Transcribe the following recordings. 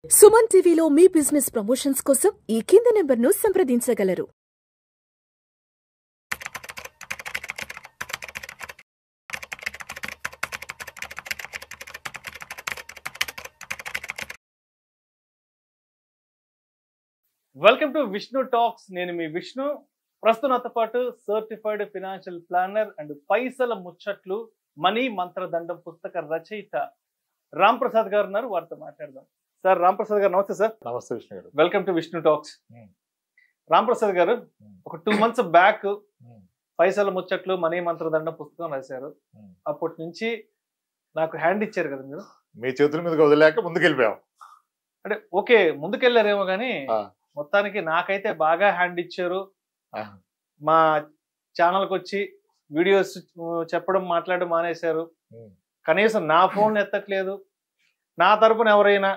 సుమన్ టీవీలో మీ business promotions కోసం ఈ కింది నెంబర్ను సంప్రదించగలరు. Welcome to Vishnu talks. నేను మీ విష్ణు. ప్రస్తుతం నాతో పాటు సర్టిఫైడ్ ఫినాన్షియల్ ప్లానర్ అండ్ పైసల ముచ్చట్లు మనీ మంత్రదండం పుస్తక రచయిత రామ్ ప్రసాద్ గారు ఉన్నారు. వారితో మాట్లాడదాం. సార్ రామ్ ప్రసాద్ గారు నమస్తే సార్. నమస్తే విష్ణు గారు. Welcome to Vishnu talks. Ram Prasad గారు ఒక 2 months బ్యాక్ పైసల ముచ్చట్లు మనీ మంత్రదండం పుస్తకం రాశారు. అప్పటి నుంచి నాకు హ్యాండ్ ఇచ్చారు కదా మీరు. మీ చేతుల మీదకి వదిలేక ముందుకెళ్ళిపోయాం. అంటే ఓకే ముందుకెళ్ళారేమో కానీ మొత్తానికి నాకైతే బాగా హ్యాండ్ ఇచ్చారు. మా ఛానల్కి వచ్చి వీడియోస్ చెప్పడం మాట్లాడడం మానేశారు. కనీసం నా ఫోన్ ఎత్తట్లేదు. నా తరపున ఎవరైనా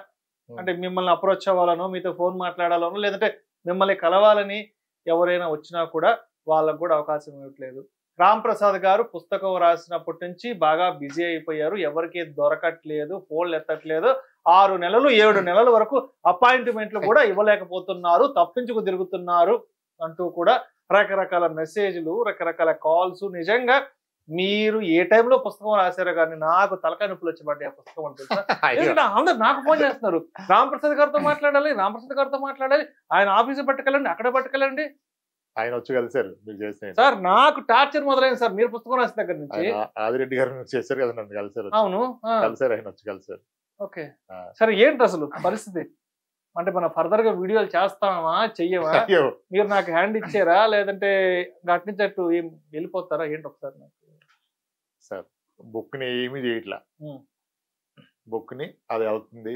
అంటే మిమ్మల్ని అప్రోచ్ అవ్వాలనో మీతో ఫోన్ మాట్లాడాలనో లేదంటే మిమ్మల్ని కలవాలని ఎవరైనా వచ్చినా కూడా వాళ్ళకు కూడా అవకాశం ఇవ్వట్లేదు. రామ్ ప్రసాద్ గారు పుస్తకం రాసినప్పటి నుంచి బాగా బిజీ అయిపోయారు. ఎవరికి దొరకట్లేదు, ఫోన్లు ఎత్తట్లేదు. 6 నెలలు 7 నెలల వరకు అపాయింట్మెంట్లు కూడా ఇవ్వలేకపోతున్నారు, తప్పించుకు తిరుగుతున్నారు అంటూ కూడా రకరకాల మెసేజ్లు, రకరకాల కాల్స్. నిజంగా మీరు ఏ టైంలో పుస్తకం రాశారో కానీ నాకు తలకాయ నొప్పులు వచ్చి పడ్డాయి ఆ పుస్తకం అని తెలుసా. ఎందుకంటే అందరు నాకు ఫోన్ చేస్తున్నారు, రామ్ ప్రసాద్ గారితో మాట్లాడాలి, రామ్ ప్రసాద్ గారితో మాట్లాడాలి, ఆయన ఆఫీసు పట్టుకెళ్ళండి, అక్కడ పట్టుకెళ్ళండి. ఆయన వచ్చి కలిసారు మీరు చేసిన సార్. నాకు టార్చర్ మొదలైంది సార్ మీరు పుస్తకం రాసిన దగ్గర నుంచి. ఆదిరెడ్డి గారు చేశారు కదా, నన్ను కలిసారు. అవును కలిసారు, ఆయన వచ్చి కలిసారు. ఓకే సరే, ఏంటి అసలు పరిస్థితి? అంటే మనం ఫర్దర్ గా వీడియోలు చేస్తామా చెయ్యమా? మీరు నాకు హ్యాండ్ ఇచ్చారా లేదంటే అటు నుంచి అటు ఏం వెళ్ళిపోతారా ఏంటి? ఒకసారి నాకు సార్ బుక్ ని ఏమీ చేయట్లా. బుక్ ని అది అవుతుంది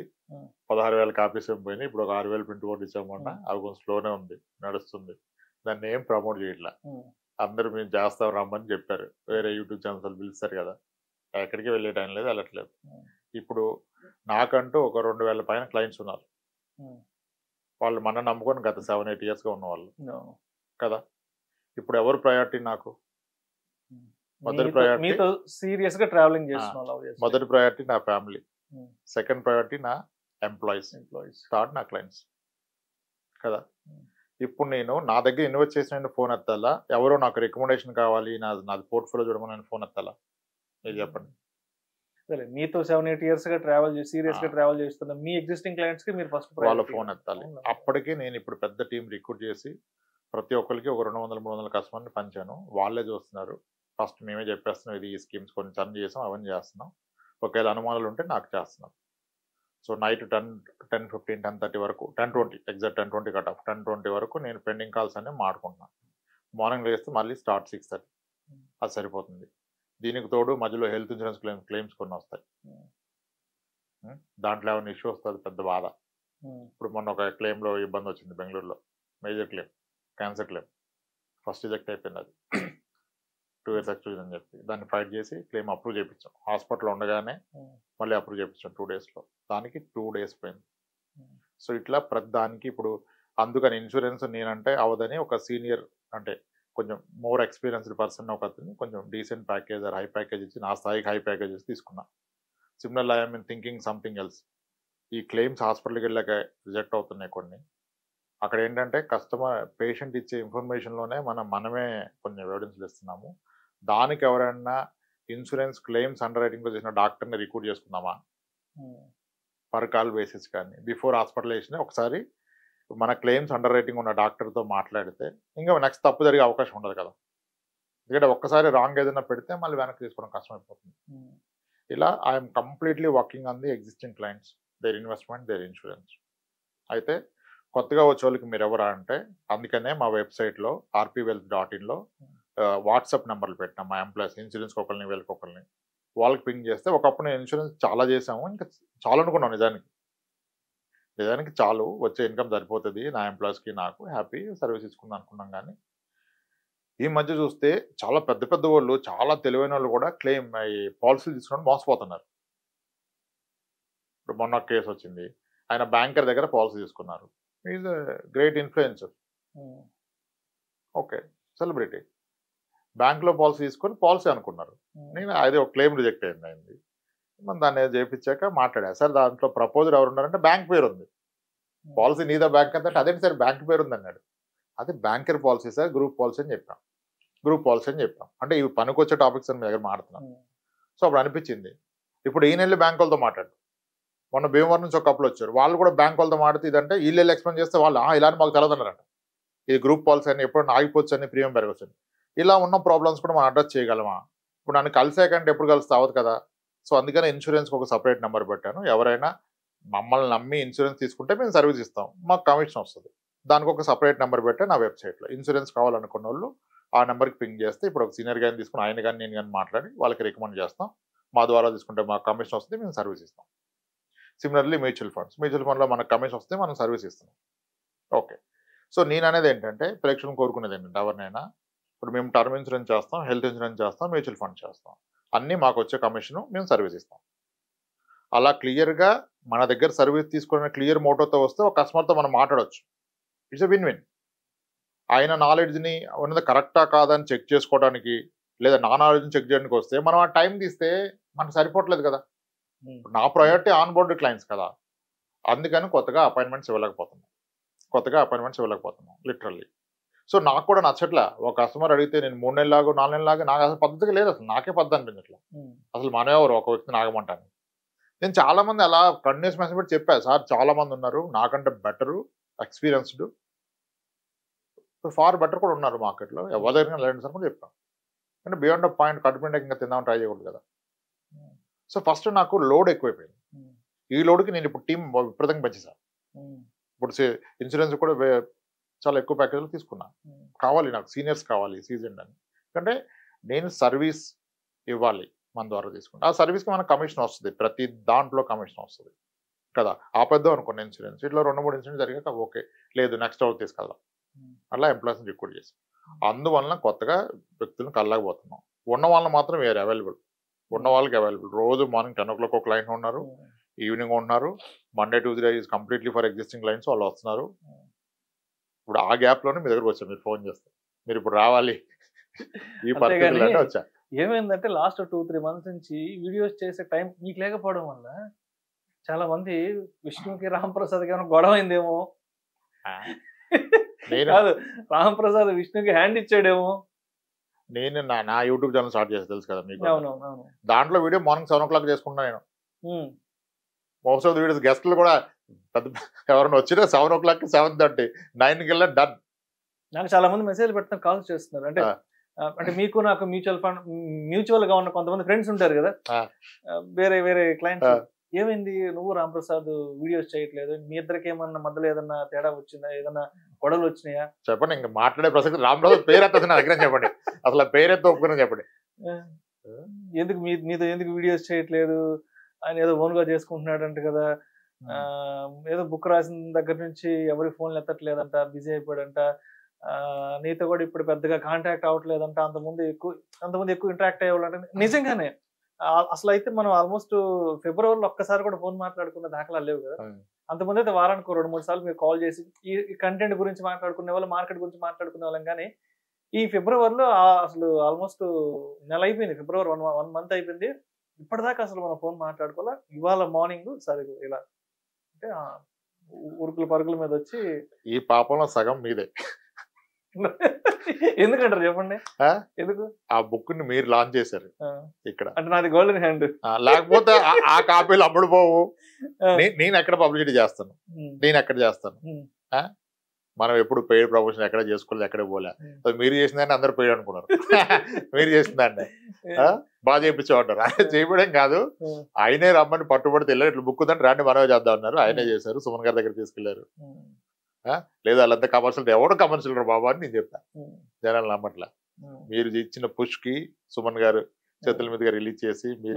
16,000 కాపీస్ ఏం పోయినాయి. ఇప్పుడు ఒక 6,000 ప్రింట్ కూడా ఇచ్చామన్నా. అది కొంచెం స్లోనే ఉంది, నడుస్తుంది. దాన్ని ఏం ప్రమోట్ చేయట్లా. అందరూ మేము చేస్తాం రమ్మని చెప్పారు. వేరే యూట్యూబ్ ఛానల్స్ పిలుస్తారు కదా, ఎక్కడికి వెళ్ళే టైం లేదు, వెళ్ళట్లేదు. ఇప్పుడు నాకంటూ ఒక 2,000 పైన క్లయింట్స్ ఉన్నారు. వాళ్ళు మన నమ్ముకొని గత 7-8 yearsగా ఉన్నవాళ్ళు కదా. ఇప్పుడు ఎవరు ప్రయారిటీ నాకు? మొదటి ప్రయారిటీ సీరియస్ గా ట్రావెలింగ్ చేస్తున్నా. మొదటి ప్రయారిటీ నా ఫ్యామిలీ, సెకండ్ ప్రయారిటీ నా ఎంప్లాయీస్, థర్డ్ నా క్లయింట్స్ కదా. ఇప్పుడు నేను నా దగ్గర ఇన్వెస్ట్ చేసిన ఫోన్ ఎత్తాలా, ఎవరో నాకు రికమెండేషన్ కావాలి, నాది పోర్ట్ఫోలియో చూడమని నేను ఫోన్ ఎత్తాలా? మీరు చెప్పండి. మీతో 7-8 years గా ట్రావెల్ చేసి సీరియస్ గా ట్రావెల్ చేస్తున్న మీ ఎగ్జిస్టింగ్ క్లయింట్స్ కి మీరు ఫస్ట్ వాళ్ళ ఫోన్ ఎత్తాలి. అప్పటికే నేను ఇప్పుడు పెద్ద టీం రిక్రూట్ చేసి ప్రతి ఒక్కరికి ఒక 200-300 కస్టమర్ని పంచాను. వాళ్ళే చూస్తున్నారు. ఫస్ట్ మేమే చెప్పేస్తున్నాం, ఇది ఈ స్కీమ్స్ కొన్ని టర్న్ చేసాం, అవన్నీ చేస్తున్నాం. ఒకవేళ అనుమానాలు ఉంటే నాకు చేస్తున్నాం. సో నైట్ 10-15 10:30 వరకు 10:20 ఎగ్జాక్ట్ 10:20 కట్ ఆఫ్ 10:20 వరకు నేను పెండింగ్ కాల్స్ అన్నీ మాట్లాడుకుంటున్నాను. మార్నింగ్ లేస్తే మళ్ళీ స్టార్ట్ 6:30. అది సరిపోతుంది. దీనికి తోడు మధ్యలో హెల్త్ ఇన్సూరెన్స్ క్లెయిమ్స్ కొన్ని వస్తాయి. దాంట్లో ఏమైనా ఇష్యూ వస్తుంది, పెద్ద బాధ. ఇప్పుడు మొన్న ఒక క్లెయిమ్లో ఇబ్బంది వచ్చింది బెంగళూరులో, major claim, cancer claim. First reject అయిపోయింది. అది 2 years ఎక్స్క్లూజన్ అని చెప్పి దాన్ని ఫైట్ చేసి క్లెయిమ్ అప్రూవ్ చేయించాం. హాస్పిటల్లో ఉండగానే మళ్ళీ అప్రూవ్ చేయించాం 2 daysలో. దానికి 2 days పోయింది. సో ఇట్లా ప్రతి దానికి ఇప్పుడు అందుకని ఇన్సూరెన్స్ నేనంటే అవదని ఒక సీనియర్ అంటే కొంచెం మోర్ ఎక్స్పీరియన్స్డ్ పర్సన్ ఒక అతను కొంచెం decent package or high package ఇచ్చి నా స్థాయికి హై ప్యాకేజెస్ తీసుకున్నా. Similarly I mean thinking something else. ఈ క్లెయిమ్స్ హాస్పిటల్కి వెళ్ళాక రిజెక్ట్ అవుతున్నాయి కొన్ని. అక్కడ ఏంటంటే కస్టమర్ పేషెంట్ ఇచ్చే ఇన్ఫర్మేషన్లోనే మనమే కొన్ని ఎవిడెన్స్లు ఇస్తున్నాము. దానికి ఎవరైనా ఇన్సూరెన్స్ క్లెయిమ్స్ అండర్ రైటింగ్లో చేసిన డాక్టర్ని రిక్రూట్ చేసుకుందామా పర్ కాల్ బేసిస్ కానీ బిఫోర్ హాస్పిటలైజేషన్ ఒకసారి మన క్లెయిమ్స్ అండర్ రైటింగ్ ఉన్న డాక్టర్తో మాట్లాడితే ఇంకా నెక్స్ట్ తప్పు జరిగే అవకాశం ఉండదు కదా. ఎందుకంటే ఒక్కసారి రాంగ్ ఏదైనా పెడితే మళ్ళీ వెనక్కి తీసుకోవడం కష్టమైపోతుంది. ఇలా I'm completely working on the existing clients, their investment, their insurance. అయితే కొత్తగా వచ్చే వాళ్ళకి మీరు ఎవరా అంటే అందుకనే మా వెబ్సైట్లో rpwealth.inలో వాట్సాప్ నెంబర్లు పెట్టినా మా ఎంప్లాయీస్ ఇన్సూరెన్స్కి ఒకరిని వీళ్ళకి ఒకరిని వాళ్ళకి పింగ్ చేస్తే ఒకప్పుడు నేను ఇన్సూరెన్స్ చాలా చేసాము, ఇంకా చాలా అనుకున్నాం. నిజానికి చాలు, వచ్చే ఇన్కమ్ సరిపోతుంది నా ఎంప్లాయీస్కి, నాకు హ్యాపీ సర్వీస్ ఇచ్చుకుందాం అనుకున్నాం. కానీ ఈ మధ్య చూస్తే చాలా పెద్ద పెద్ద వాళ్ళు, చాలా తెలివైన వాళ్ళు కూడా క్లెయిమ్ ఈ పాలసీలు తీసుకుని మోసపోతున్నారు. ఇప్పుడు మొన్న కేసు వచ్చింది, ఆయన బ్యాంకర్ దగ్గర పాలసీ తీసుకున్నారు. Is great influencer, okay celebrity. బ్యాంక్లో పాలసీ తీసుకొని పాలసీ అనుకున్నారు. నేను అది ఒక క్లెయిమ్ రిజెక్ట్ అయింది. మనం దాన్ని చేయించాక మాట్లాడా, సార్ దాంట్లో ప్రపోజర్ ఎవరు ఉన్నారంటే బ్యాంక్ పేరు ఉంది, పాలసీ నీదా బ్యాంక్ అంటే అదేంటి సార్ బ్యాంక్ పేరు ఉంది అన్నాడు. అది banker policy sir, group policy అని చెప్పాం. గ్రూప్ పాలసీ అని చెప్పాం. అంటే ఇవి పనికొచ్చే టాపిక్స్ అని మీ దగ్గర మాట్లాడుతున్నాం. సో అప్పుడు అనిపించింది ఇప్పుడు ఈ నెల బ్యాంక్ వాళ్ళతో మాట్లాడు. మొన్న భీమవరం నుంచి ఒక కప్పులు వచ్చారు, వాళ్ళు కూడా బ్యాంక్ వాళ్ళతో మాట్లాడితే ఇదంటే వీళ్ళు ఎక్స్ప్లెయిన్ చేస్తే వాళ్ళు ఇలా మాకు తెలదన్నారంట. ఇది గ్రూప్ పాలసీ అని ఎప్పుడు ఆగిపోవచ్చు అని ప్రీమియం పెరగచ్చు. ఇలా ఉన్న ప్రాబ్లమ్స్ కూడా మనం అడ్రస్ చేయగలమా? ఇప్పుడు నన్ను కలిసాకంటే ఎప్పుడు కలిస్తే అవ్వదు కదా. సో అందుకని ఇన్సూరెన్స్కి ఒక సపరేట్ నెంబర్ పెట్టాను. ఎవరైనా మమ్మల్ని నమ్మి ఇన్సూరెన్స్ తీసుకుంటే మేము సర్వీస్ ఇస్తాం, మాకు కమిషన్ వస్తుంది. దానికి ఒక సపరేట్ నెంబర్ పెట్టే నా వెబ్సైట్లో ఇన్సూరెన్స్ కావాలనుకున్న వాళ్ళు ఆ నెంబర్కి పింగ్ చేస్తే ఇప్పుడు ఒక సీనియర్ గారిని తీసుకుని ఆయన కానీ నేను కానీ మాట్లాడి వాళ్ళకి రికమెండ్ చేస్తాం. మా ద్వారా తీసుకుంటే మాకు కమిషన్ వస్తుంది, మేము సర్వీస్ ఇస్తాం. సిమిలర్లీ మ్యూచువల్ ఫండ్లో మనకు కమిషన్ వస్తే మనం సర్వీస్ ఇస్తున్నాం. ఓకే. సో నేను అనేది ఏంటంటే ప్రేక్షకులు కోరుకునేది ఏంటంటే ఎవరినైనా ఇప్పుడు మేము టర్మ్ ఇన్సూరెన్స్ చేస్తాం, హెల్త్ ఇన్సూరెన్స్ చేస్తాం, మ్యూచువల్ ఫండ్ చేస్తాం, అన్నీ మాకు వచ్చే కమిషను మేము సర్వీస్ ఇస్తాం. అలా క్లియర్గా మన దగ్గర సర్వీస్ తీసుకునే క్లియర్ మోటోతో వస్తే ఒక కస్టమర్తో మనం మాట్లాడవచ్చు. It's a win win. ఆయన నాలెడ్జ్ని ఉన్నది కరెక్టా కాదని చెక్ చేసుకోవడానికి లేదా నా నాలెడ్జ్ని చెక్ చేయడానికి వస్తే మనం ఆ టైం తీస్తే మనకు సరిపోవట్లేదు కదా. నా ప్రయారిటీ ఆన్ బోర్డు క్లయింట్స్ కదా. అందుకని కొత్తగా అపాయింట్మెంట్స్ ఇవ్వలేకపోతున్నాం లిటరల్లీ. సో నాకు కూడా నచ్చట్లా. ఒక కస్టమర్ అడిగితే నేను 3 నెలలాగో 4 నెలలాగా నాకు అసలు పద్ధతిగా లేదు. అసలు నాకే పద్ధతి అనిపించట్లా. అసలు మనెవరు ఒక వ్యక్తిని ఆగమంటాను. నేను చాలా మంది అలా కంటిన్యూస్ మెసేజ్ పెట్టి చెప్పాను సార్, చాలా మంది ఉన్నారు నాకంటే బెటరు, ఎక్స్పీరియన్స్డ్, ఫార్ బెటర్ కూడా ఉన్నారు మార్కెట్లో, ఎవరి దగ్గర లేండి సార్ కూడా చెప్పాను. అంటే బియాండ్ ఆఫ్ పాయింట్ కట్టుబడి ఇంకా తిందామని ట్రై చేయకూడదు కదా. సో ఫస్ట్ నాకు లోడ్ ఎక్కువైపోయింది. ఈ లోడ్కి నేను ఇప్పుడు టీం విపరీతంగా పెంచేసాను. ఇప్పుడు ఇన్సూరెన్స్ కూడా చాలా ఎక్కువ ప్యాకేజీలు తీసుకున్నా. కావాలి నాకు సీనియర్స్ కావాలి, సీజన్ అని. ఎందుకంటే నేను సర్వీస్ ఇవ్వాలి మన ద్వారా తీసుకుంటా. ఆ సర్వీస్కి మనకు కమిషన్ వస్తుంది, ప్రతి దాంట్లో కమిషన్ వస్తుంది కదా. ఆపేద్దాం అనుకోండి ఇన్సూరెన్స్, ఇట్లా 2-3 ఇన్సూరెన్స్ జరిగాక ఓకే, లేదు నెక్స్ట్ అవుట్ తీసుకెళ్దాం, అలా ఎంప్లాయీస్ని రిక్రూట్ చేసి. అందువలన కొత్తగా వ్యక్తులను కలలేకపోతున్నాం. ఉన్న వాళ్ళని మాత్రం వేరే అవైలబుల్, ఉన్న వాళ్ళకి అవైలబుల్. రోజు మార్నింగ్ 10 o'clock ఒక క్లయింట్ ఉన్నారు, ఈవినింగ్ ఉన్నారు, Monday Tuesday is completely for existing clients, వాళ్ళు వస్తున్నారు. ఇప్పుడు ఆ గ్యాప్లోనే మీ దగ్గరకు వచ్చారు, మీరు ఫోన్ చేస్తారు, మీరు ఇప్పుడు రావాలి ఈ పరిస్థితులు అంటే వచ్చా. ఏమైందంటే లాస్ట్ 2-3 months నుంచి వీడియోస్ చేసే టైం మీకు లేకపోవడం వల్ల చాలా మంది విష్ణుకి రాంప్రసాద్కి ఏమైనా గొడవ అయిందేమో, కాదు రాంప్రసాద్ విష్ణుకి హ్యాండ్ ఇచ్చాడేమో. నేను నా యూట్యూబ్ ఛానల్ స్టార్ట్ చేసి తెలుసు కదా మీకు, దాంట్లో వీడియో మార్నింగ్ 7 o'clock చేసుకుంటున్నా నేను. మోస్ట్ ఆఫ్ ది వీడియోస్ గెస్ట్లు కూడా పెద్ద ఎవరైనా వచ్చినా 7 o'clock 7:30 9కి వెళ్ళా డన్. నాకు చాలా మంది మెసేజ్ పెడతాను, కాల్స్ చేస్తున్నారు. అంటే మీకు నాకు మ్యూచువల్ గా ఉన్న కొంతమంది ఫ్రెండ్స్ ఉంటారు కదా, వేరే వేరే క్లయింట్స్, ఏమైంది నువ్వు రాంప్రసాద్ వీడియోస్ చేయట్లేదు, మీ ఇద్దరికి ఏమన్నా మధ్యలో ఏదన్నా తేడా వచ్చిందా, ఏదన్నా గొడవలు వచ్చినాయా చెప్పండి. ఇంకా మాట్లాడే ప్రసక్తి రాంప్రసాద్ పేరెత్త నా దగ్గర చెప్పండి, అసలు పేరెత్త ఒప్పుకుని చెప్పండి. ఎందుకు మీతో ఎందుకు వీడియోస్ చేయట్లేదు, ఆయన ఏదో ఓన్ గా చేసుకుంటున్నాడంట కదా, ఏదో బుక్ రాసిన దగ్గర నుంచి ఎవరి ఫోన్లు ఎత్తట్లేదంట, బిజీ అయిపోయాడంట, నీతో కూడా ఇప్పుడు పెద్దగా కాంటాక్ట్ అవ్వట్లేదంట, అంతకుముందు ఎక్కువ ఇంటరాక్ట్ అయ్యేవాళ్ళంటే. నిజంగానే అసలు అయితే మనం ఆల్మోస్ట్ ఫిబ్రవరిలో ఒక్కసారి కూడా ఫోన్ మాట్లాడుకున్న దాఖలాలు లేవు కదా. అంతకుముందు అయితే వారానికి 2-3 సార్లు మీరు కాల్ చేసి ఈ కంటెంట్ గురించి మాట్లాడుకునే వాళ్ళు, మార్కెట్ గురించి మాట్లాడుకునే వాళ్ళం. కానీ ఈ ఫిబ్రవరిలో అసలు ఆల్మోస్ట్ నెల అయిపోయింది, ఫిబ్రవరి 1 month అయిపోయింది, ఇప్పటిదాకా అసలు మనం ఫోన్ మాట్లాడుకోవాలా. ఇవాళ మార్నింగ్ సరే ఇలా అంటే ఉరుకుల పరుగుల మీద వచ్చి ఈ పాపంలో సగం మీదే. ఎందుకంటారు చెప్పండి, ఎందుకు? ఆ బుక్ ని మీరు లాంచ్ చేశారు ఇక్కడ, అంటే నాది గోల్డెన్ హ్యాండ్, లేకపోతే ఆ కాపీలు అమ్ముడు పోవు. నేను ఎక్కడ పబ్లిసిటీ చేస్తాను, నేను ఎక్కడ చేస్తాను. మనం ఎప్పుడు పెయిడ్ ప్రమోషన్ ఎక్కడ చేసుకోలేదు, ఎక్కడ పోలే. మీరు చేసిందంటే అందరు పెయిడ్ అనుకున్నారు, మీరు చేసిందండి బాగా చేయించేవాడు. ఆయన చేయడం కాదు, ఆయనే రమ్మని పట్టుబడితే వెళ్ళారు, ఇట్లా బుక్ ఉందంటే రాండి మనమే చేద్దాం అన్నారు, ఆయనే చేశారు, సుమన్ గారి దగ్గర తీసుకెళ్లారు. లేదు వాళ్ళంతా కమర్షియల్, ఎవడు కమర్షియల్ బాబా అని నేను చెప్తా, జనాలు నమ్మట్లా. మీరు ఇచ్చిన పుష్ కి సుమన్ గారు చేతుల మీదుగా రిలీజ్ చేసి మీరు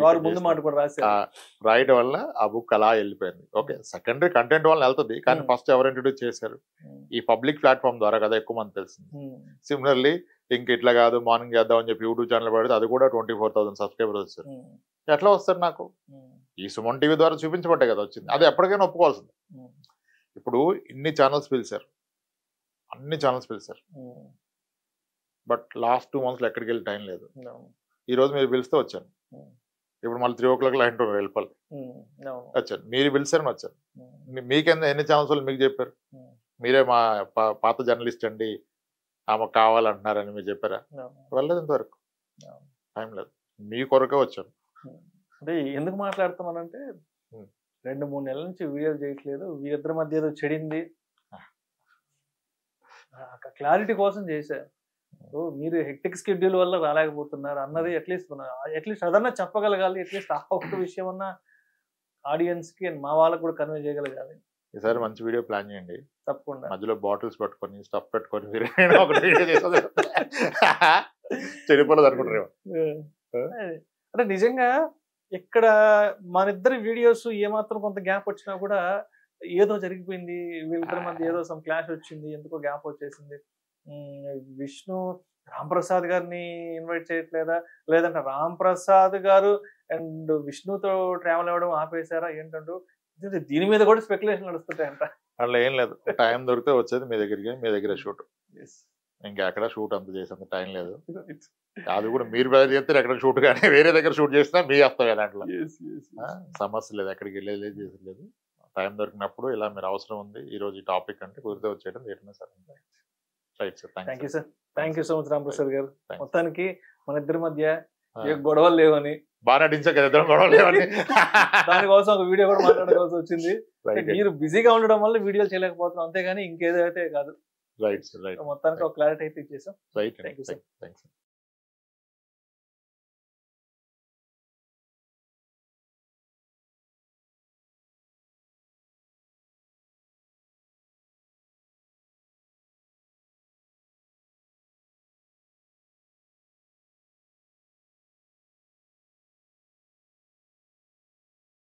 రాయడం వల్ల ఆ బుక్ అలా వెళ్ళిపోయింది. ఓకే, సెకండరీ కంటెంట్ వల్ల వెళ్తుంది, కానీ ఫస్ట్ ఎవరు ఇంట్రడ్యూస్ చేశారు, ఈ పబ్లిక్ ప్లాట్ఫామ్ ద్వారా కదా ఎక్కువ మంది తెలిసింది. సిమిలర్లీ ఇంక ఇట్లా కాదు మార్నింగ్ చేద్దాం అని చెప్పి యూట్యూబ్ ఛానల్ పెడితే అది కూడా 24,000 సబ్స్క్రైబర్స్ వచ్చారు. ఎట్లా వస్తారు నాకు? ఈ సుమన్ టీవీ ద్వారా చూపించబట్టే కదా వచ్చింది, అది ఎప్పటికైనా ఒప్పుకోవాల్సింది. ఇప్పుడు ఇన్ని ఛానల్స్ పిలిచారు, అన్ని ఛానల్స్ పిలిచారు, బట్ లాస్ట్ 2 months ఎక్కడికి వెళ్ళి టైం లేదు. ఈ రోజు మీరు పిలిస్తే వచ్చాను, ఇప్పుడు మళ్ళీ 3 o'clock లైన్ వెళ్ళిపోవాలి. వచ్చాను, మీరు పిలిచారని వచ్చాను. మీకెంత ఎన్ని ఛాన్స్ వాళ్ళు మీకు చెప్పారు? మీరే మా పాత జర్నలిస్ట్ అండి, ఆమెకు కావాలంటున్నారని మీరు చెప్పారా? వెళ్ళలేదు ఇంతవరకు, టైం లేదు. మీ కొరకే వచ్చాను. అంటే ఎందుకు మాట్లాడుతున్నానంటే 2-3 నెలల నుంచి వీడియోలు చేయట్లేదు, వీరిద్దరి మధ్య ఏదో చెడింది, క్లారిటీ కోసం చేశారు. మీరు హెక్టిక్ స్కెడ్యూల్ వల్ల రాలేకపోతున్నారు అన్నది అట్లీస్ట్ అదన్నా చెప్పగలగాలి. అట్లీస్ట్ ఆ ఒక్క విషయం అన్న ఆడియన్స్ కి మా వాళ్ళకి కూడా కన్వే చేయగలగాలి. ఈసారి మంచి వీడియో ప్లాన్ చేయండి తప్పకుండా. మధ్యలో బాటిల్స్ పెట్టుకొని స్టఫ్ పెట్టుకొని చెడిపోలేదు అనుకుంటారు. అంటే నిజంగా ఇక్కడ మన ఇద్దరి వీడియోస్ ఏమాత్రం కొంత గ్యాప్ వచ్చినా కూడా ఏదో జరిగిపోయింది, వీళ్ళిద్దరి మధ్య ఏదో సమ్ క్లాష్ వచ్చింది, ఎందుకో గ్యాప్ వచ్చేసింది. విష్ణు రాంప్రసాద్ గారిని ఇన్వైట్ చేయట్లేదా, లేదంటే రాంప్రసాద్ గారు అండ్ విష్ణుతో ట్రావెల్ అవ్వడం ఆపేశారా ఏంటంటూ దీని మీద కూడా స్పెక్యులేషన్ నడుస్తుంటాయంట. అట్లా ఏం లేదు, టైం దొరికితే వచ్చేది మీ దగ్గరికి, మీ దగ్గర షూట్. ఇంకా ఎక్కడ షూట్ అంత చేసేంత టైం లేదు. అది కూడా మీరు బయట చేస్తే ఎక్కడ షూట్ కానీ వేరే దగ్గర షూట్ చేసినా మీ వస్తాయి దాంట్లో సమస్య లేదు, ఎక్కడికి వెళ్ళేది చేసలేదు. టైం దొరికినప్పుడు ఇలా మీరు అవసరం ఉంది ఈ రోజు ఈ టాపిక్ అంటే కుదిరితే వచ్చేయడం ఏదైనా sir. Right sir, thank you sir, thank you so much Ramprasad గారు. మొత్తానికి మన ఇద్దరి మధ్య ఏ గొడవలు లేవని, బాగా నటించా కదా ఇద్దరు గొడవలు లేవని, దానికోసం ఒక వీడియో కూడా మాట్లాడుకోవాల్సి వచ్చింది. మీరు బిజీగా ఉండడం వల్ల వీడియోలు చేయలేకపోతున్నాం, అంతేగాని ఇంకేదైతే కాదు. Right sir, right. మొత్తానికి ఒక క్లారిటీ అయితే ఇచ్చేసాం. Right, thank you sir.